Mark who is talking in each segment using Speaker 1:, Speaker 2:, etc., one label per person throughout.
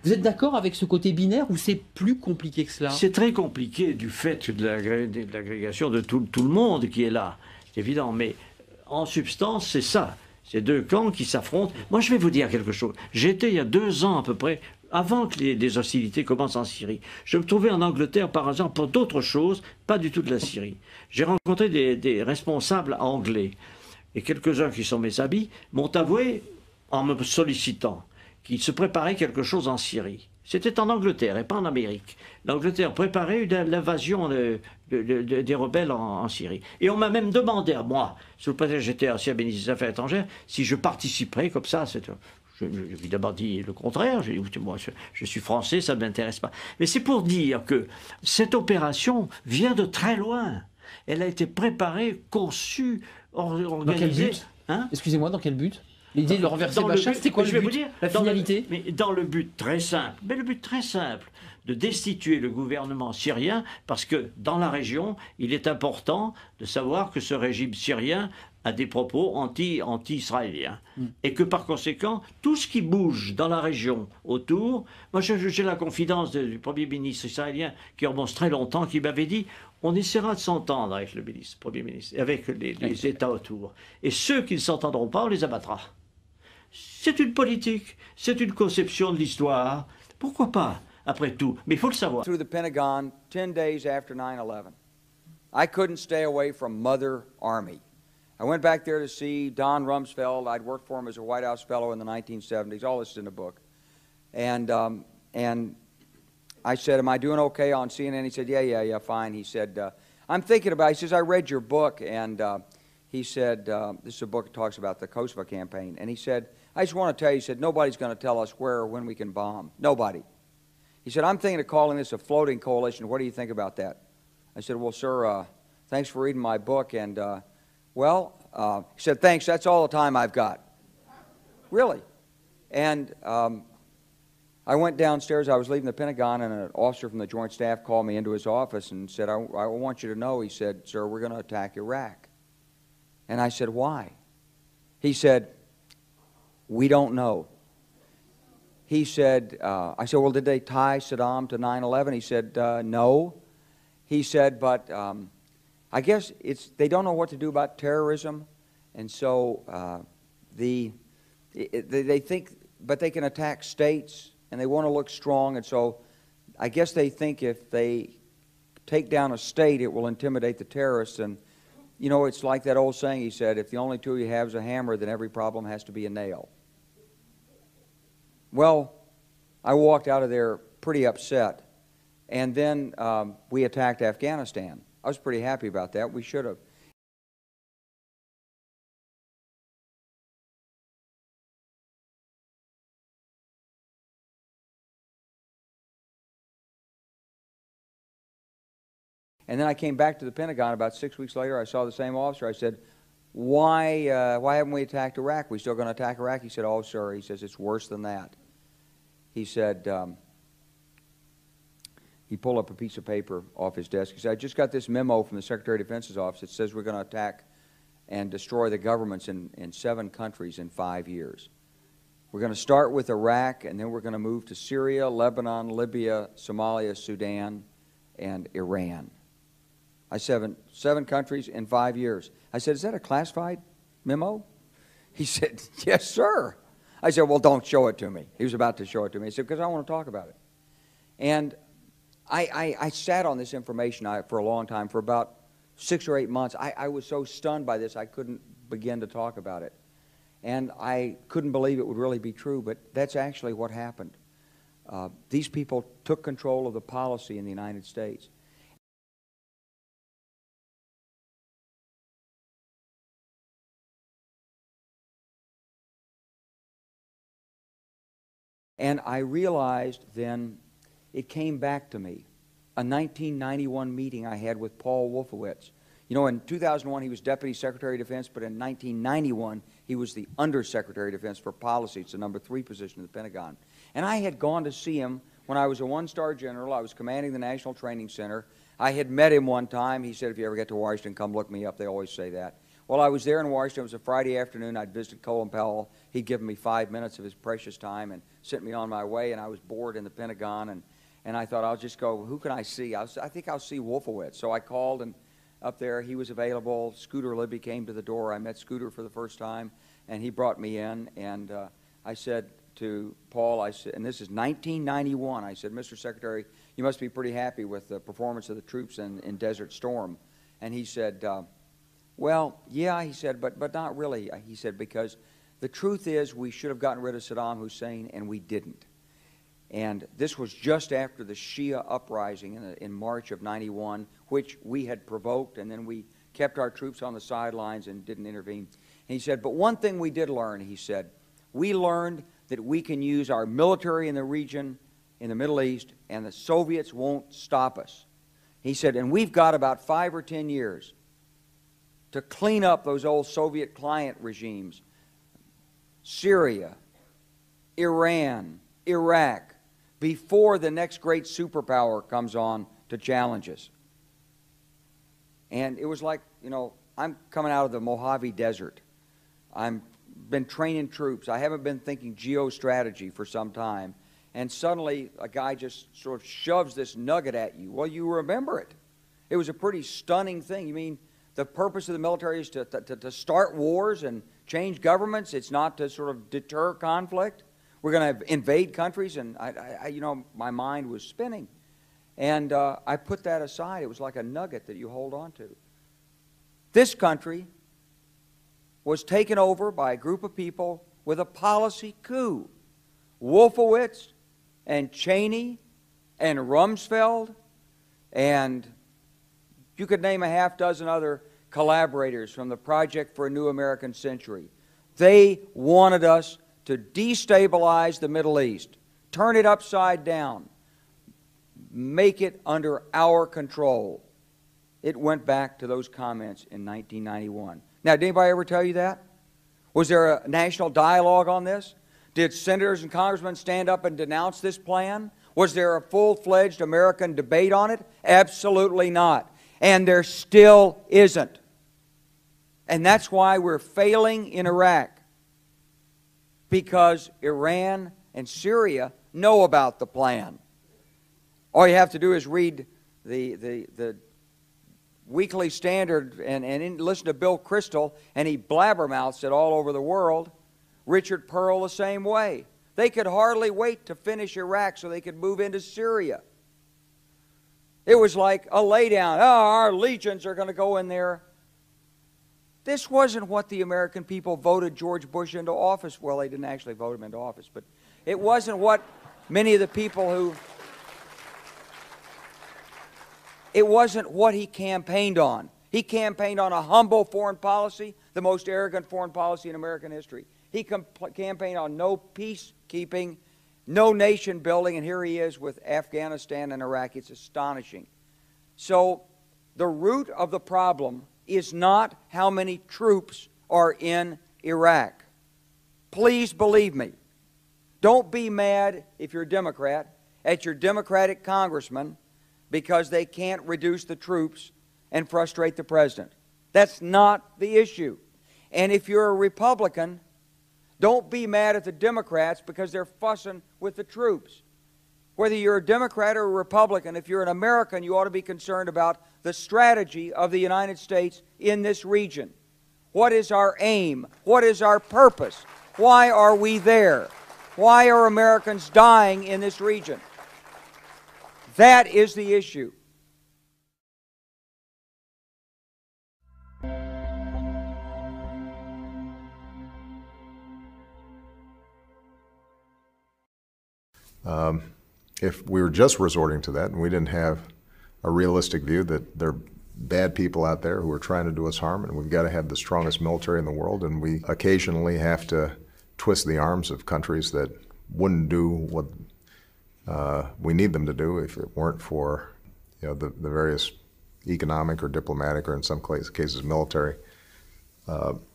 Speaker 1: Vous êtes d'accord avec ce côté binaire ou c'est plus compliqué que cela?
Speaker 2: C'est très compliqué du fait de l'agrégation de tout le monde qui est là, c'est évident, mais en substance, c'est ça. C'est deux camps qui s'affrontent. Moi, je vais vous dire quelque chose. J'étais il y a 2 ans à peu près, avant que les hostilités commencent en Syrie. Je me trouvais en Angleterre par exemple pour d'autres choses, pas du tout de la Syrie. J'ai rencontré des responsables anglais. Et quelques-uns qui sont mes amis m'ont avoué, en me sollicitant, qu'il se préparait quelque chose en Syrie. C'était en Angleterre et pas en Amérique. L'Angleterre préparait l'invasion des rebelles en Syrie. Et on m'a même demandé à moi, sous le prétexte que j'étais ancien ministre des Affaires étrangères, si je participerais comme ça. J'ai évidemment dit le contraire. J'ai dit, écoutez, moi, je suis français, ça ne m'intéresse pas. Mais c'est pour dire que cette opération vient de très loin. Elle a été préparée, conçue, organisée.
Speaker 1: Dans quel but,
Speaker 2: hein?
Speaker 1: Excusez-moi, dans quel but? L'idée de renverser Bachar, c'était quoi le but? La finalité?
Speaker 2: Mais dans le but très simple, de destituer le gouvernement syrien, parce que dans la région, il est important de savoir que ce régime syrien a des propos anti-israéliens. Et que par conséquent, tout ce qui bouge dans la région autour, moi j'ai la confidence du Premier ministre israélien qui remonte très longtemps, qui m'avait dit on essaiera de s'entendre avec le Premier ministre, avec les États autour. Et ceux qui ne s'entendront pas, on les abattra. C'est une politique, c'est une conception de l'histoire. Pourquoi pas, après tout? Mais il faut le savoir.
Speaker 3: Through the Pentagon 10 days after 9/11. I couldn't stay away from Mother Army. I went back there to see Don Rumsfeld. I'd worked for him as a White House fellow in the 1970s. All this is in the book. And I said, am I doing okay on CNN? He said, yeah, fine. He said, I'm thinking about it. He says, I read your book. And he said, this is a book that talks about the Kosovo campaign. And he said, I just want to tell you, he said, nobody's going to tell us where or when we can bomb. Nobody. He said, I'm thinking of calling this a floating coalition. What do you think about that? I said, well, sir, thanks for reading my book. And, he said, thanks, that's all the time I've got. Really. And I went downstairs. I was leaving the Pentagon, and an officer from the Joint Staff called me into his office and said, I want you to know, he said, sir, we're going to attack Iraq. And I said, why? He said, we don't know. He said, I said, well, did they tie Saddam to 9/11? He said, no. He said, but I guess they don't know what to do about terrorism, and so they think, but they can attack states, and they want to look strong, and so I guess they think if they take down a state, it will intimidate the terrorists. And you know, it's like that old saying, he said, if the only tool you have is a hammer, then every problem has to be a nail. Well, I walked out of there pretty upset, and then we attacked Afghanistan. I was pretty happy about that. We should have. And then I came back to the Pentagon about 6 weeks later. I saw the same officer. I said, why haven't we attacked Iraq? We still going to attack Iraq? He said, oh, sir. He says, it's worse than that. He said, he pulled up a piece of paper off his desk. He said, I just got this memo from the Secretary of Defense's office. It says we're going to attack and destroy the governments in 7 countries in 5 years. We're going to start with Iraq, and then we're going to move to Syria, Lebanon, Libya, Somalia, Sudan, and Iran. I said, 7 countries in 5 years. I said, is that a classified memo? He said, yes, sir. I said, well, don't show it to me. He was about to show it to me. He said, because I want to talk about it. And I sat on this information for a long time, for about 6 or 8 months. I was so stunned by this, I couldn't begin to talk about it. And I couldn't believe it would really be true, but that's actually what happened. These people took control of the policy in the United States. And I realized then, it came back to me, a 1991 meeting I had with Paul Wolfowitz. You know, in 2001 he was Deputy Secretary of Defense, but in 1991 he was the Undersecretary of Defense for Policy. It's the number 3 position in the Pentagon. And I had gone to see him when I was a 1-star general. I was commanding the National Training Center. I had met him one time. He said, if you ever get to Washington, come look me up. They always say that. Well, I was there in Washington. It was a Friday afternoon. I'd visited Colin Powell. He'd given me 5 minutes of his precious time and sent me on my way, and I was bored in the Pentagon, and I thought, I'll just go, who can I see? I think I'll see Wolfowitz. So I called, and up there, he was available. Scooter Libby came to the door. I met Scooter for the first time, and he brought me in, and I said to Paul, I said, and this is 1991, I said, Mr. Secretary, you must be pretty happy with the performance of the troops in Desert Storm. And he said, well, yeah, he said, but not really. He said, because the truth is we should have gotten rid of Saddam Hussein, and we didn't. And this was just after the Shia uprising in March of '91, which we had provoked, and then we kept our troops on the sidelines and didn't intervene. And he said, but one thing we did learn, he said, we learned that we can use our military in the region, in the Middle East, and the Soviets won't stop us. He said, and we've got about 5 or 10 years to clean up those old Soviet client regimes, Syria, Iran, Iraq, before the next great superpower comes on to challenge us. And it was like, you know, I'm coming out of the Mojave Desert. I've been training troops. I haven't been thinking geostrategy for some time. And suddenly a guy just sort of shoves this nugget at you. Well, you remember it. It was a pretty stunning thing. You mean the purpose of the military is to start wars and change governments? It's not to sort of deter conflict? We're going to invade countries? And, you know, my mind was spinning. And I put that aside. It was like a nugget that you hold on to. This country was taken over by a group of people with a policy coup. Wolfowitz and Cheney and Rumsfeld, and you could name a half dozen other collaborators from the Project for a New American Century. They wanted us to destabilize the Middle East, turn it upside down, make it under our control. It went back to those comments in 1991. Now, did anybody ever tell you that? Was there a national dialogue on this? Did senators and congressmen stand up and denounce this plan? Was there a full-fledged American debate on it? Absolutely not. And there still isn't. And that's why we're failing in Iraq. Because Iran and Syria know about the plan. All you have to do is read the Weekly Standard and listen to Bill Kristol, and he blabbermouths it all over the world. Richard Pearl the same way. They could hardly wait to finish Iraq so they could move into Syria. It was like a laydown. Oh, our legions are going to go in there. This wasn't what the American people voted George Bush into office. Well, they didn't actually vote him into office, but it wasn't what many of the people who... It wasn't what he campaigned on. He campaigned on a humble foreign policy, the most arrogant foreign policy in American history. He campaigned on no peacekeeping, no nation building, and here he is with Afghanistan and Iraq. It's astonishing. So the root of the problem is not how many troops are in Iraq. Please believe me. Don't be mad, if you're a Democrat, at your Democratic congressman because they can't reduce the troops and frustrate the president. That's not the issue. And if you're a Republican, don't be mad at the Democrats because they're fussing with the troops. Whether you're a Democrat or a Republican, if you're an American, you ought to be concerned about the strategy of the United States in this region. What is our aim? What is our purpose? Why are we there? Why are Americans dying in this region? That is the issue.
Speaker 4: If we were just resorting to that and we didn't have a realistic view that there are bad people out there who are trying to do us harm, and we've got to have the strongest military in the world, and we occasionally have to twist the arms of countries that wouldn't do what we need them to do if it weren't for, you know, the various economic or diplomatic or in some cases military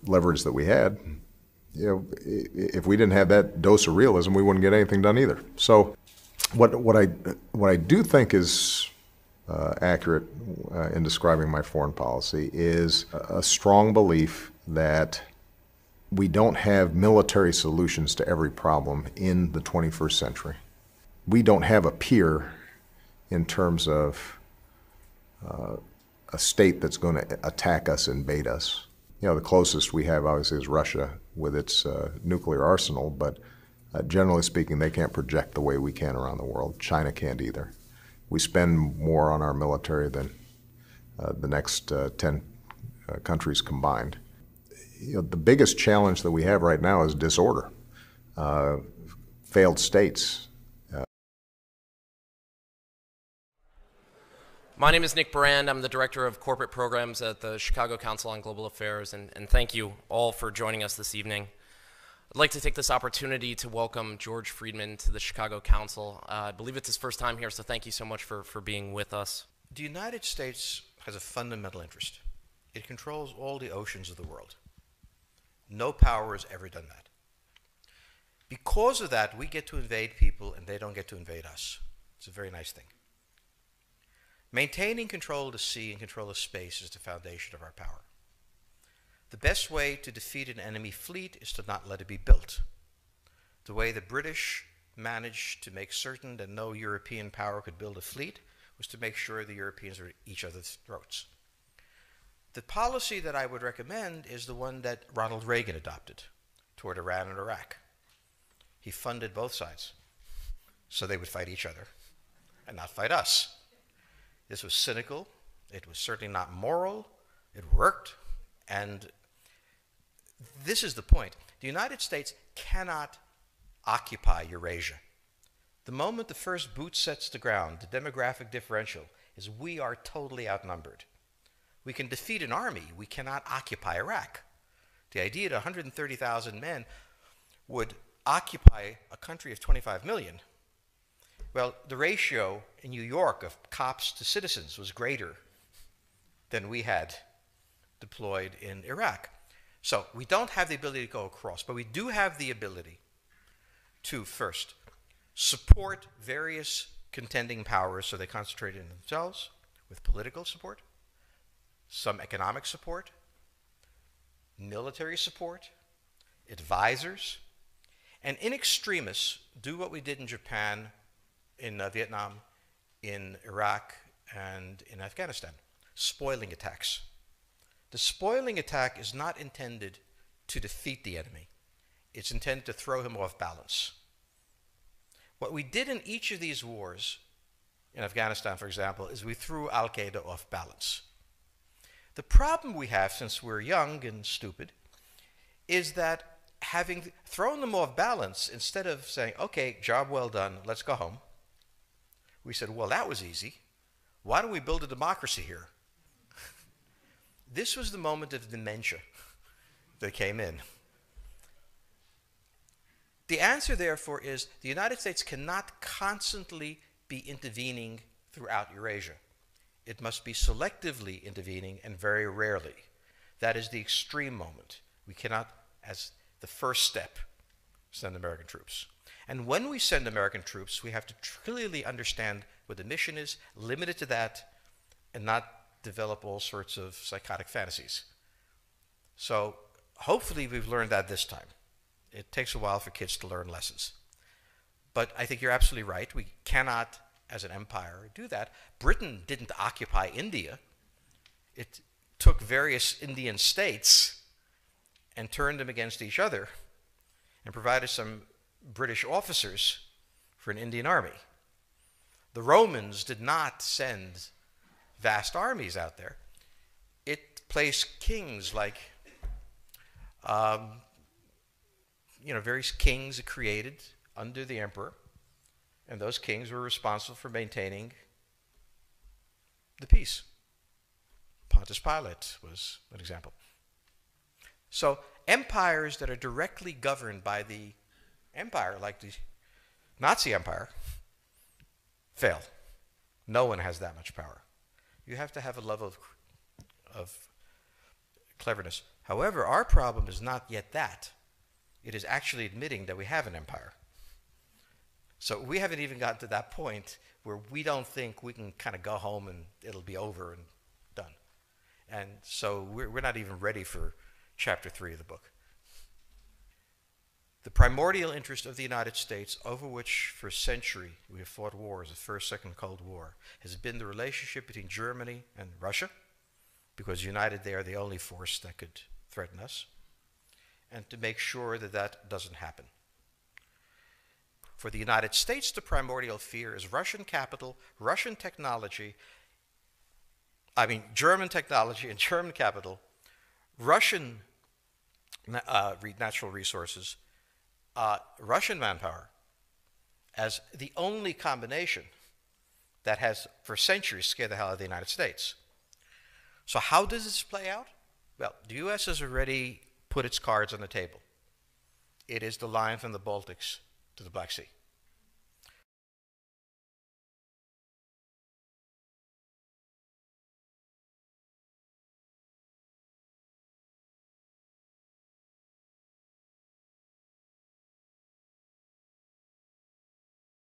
Speaker 4: leverage that we had. You know, if we didn't have that dose of realism, we wouldn't get anything done either. So what I do think is accurate in describing my foreign policy, is a strong belief that we don't have military solutions to every problem in the 21st century. We don't have a peer in terms of a state that's going to attack us, invade us. You know, the closest we have obviously is Russia with its nuclear arsenal, but generally speaking, they can't project the way we can around the world. China can't either. We spend more on our military than the next 10 countries combined. You know, the biggest challenge that we have right now is disorder, failed states.
Speaker 5: My name is Nick Brand. I'm the Director of Corporate Programs at the Chicago Council on Global Affairs, and thank you all for joining us this evening. I'd like to take this opportunity to welcome George Friedman to the Chicago Council. I believe it's his first time here, so thank you so much for being with us.
Speaker 6: The United States has a fundamental interest. It controls all the oceans of the world. No power has ever done that. Because of that, we get to invade people and they don't get to invade us. It's a very nice thing. Maintaining control of the sea and control of space is the foundation of our power. The best way to defeat an enemy fleet is to not let it be built. The way the British managed to make certain that no European power could build a fleet was to make sure the Europeans were at each other's throats. The policy that I would recommend is the one that Ronald Reagan adopted toward Iran and Iraq. He funded both sides so they would fight each other and not fight us. This was cynical. It was certainly not moral. It worked. And this is the point. The United States cannot occupy Eurasia. The moment the first boot sets the ground, the demographic differential is we are totally outnumbered. We can defeat an army. We cannot occupy Iraq. The idea that 130,000 men would occupy a country of 25 million, well, the ratio in New York of cops to citizens was greater than we had deployed in Iraq. So we don't have the ability to go across, but we do have the ability to first support various contending powers so they concentrate in themselves with political support, some economic support, military support, advisors, and in extremis do what we did in Japan, in Vietnam, in Iraq, and in Afghanistan, spoiling attacks. The spoiling attack is not intended to defeat the enemy. It's intended to throw him off balance. What we did in each of these wars, in Afghanistan, for example, is we threw Al-Qaeda off balance. The problem we have, since we're young and stupid, is that having thrown them off balance, instead of saying, okay, job well done, let's go home, we said, well, that was easy. Why don't we build a democracy here? This was the moment of dementia that came in. The answer, therefore, is the United States cannot constantly be intervening throughout Eurasia. It must be selectively intervening and very rarely. That is the extreme moment. We cannot, as the first step, send American troops. And when we send American troops, we have to clearly understand what the mission is, limit it to that, and not develop all sorts of psychotic fantasies. So hopefully we've learned that this time. It takes a while for kids to learn lessons. But I think you're absolutely right. We cannot, as an empire, do that. Britain didn't occupy India. It took various Indian states and turned them against each other and provided some British officers for an Indian army. The Romans did not send vast armies out there. It placed kings like, various kings it created under the emperor, and those kings were responsible for maintaining the peace. Pontius Pilate was an example. So empires that are directly governed by the empire, like the Nazi Empire, fail. No one has that much power. You have to have a level of cleverness. However, our problem is not yet that. It is actually admitting that we have an empire. So we haven't even gotten to that point where we don't think we can kind of go home and it'll be over and done. And so we're not even ready for chapter 3 of the book. The primordial interest of the United States, over which for a century we have fought wars, the First, Second Cold War, has been the relationship between Germany and Russia, because united they are the only force that could threaten us, and to make sure that that doesn't happen. For the United States, the primordial fear is Russian capital, Russian technology, German technology and German capital, Russian natural resources, Russian manpower, as the only combination that has for centuries scared the hell out of the United States. So how does this play out? Well, the U.S. has already put its cards on the table. It is the line from the Baltics to the Black Sea.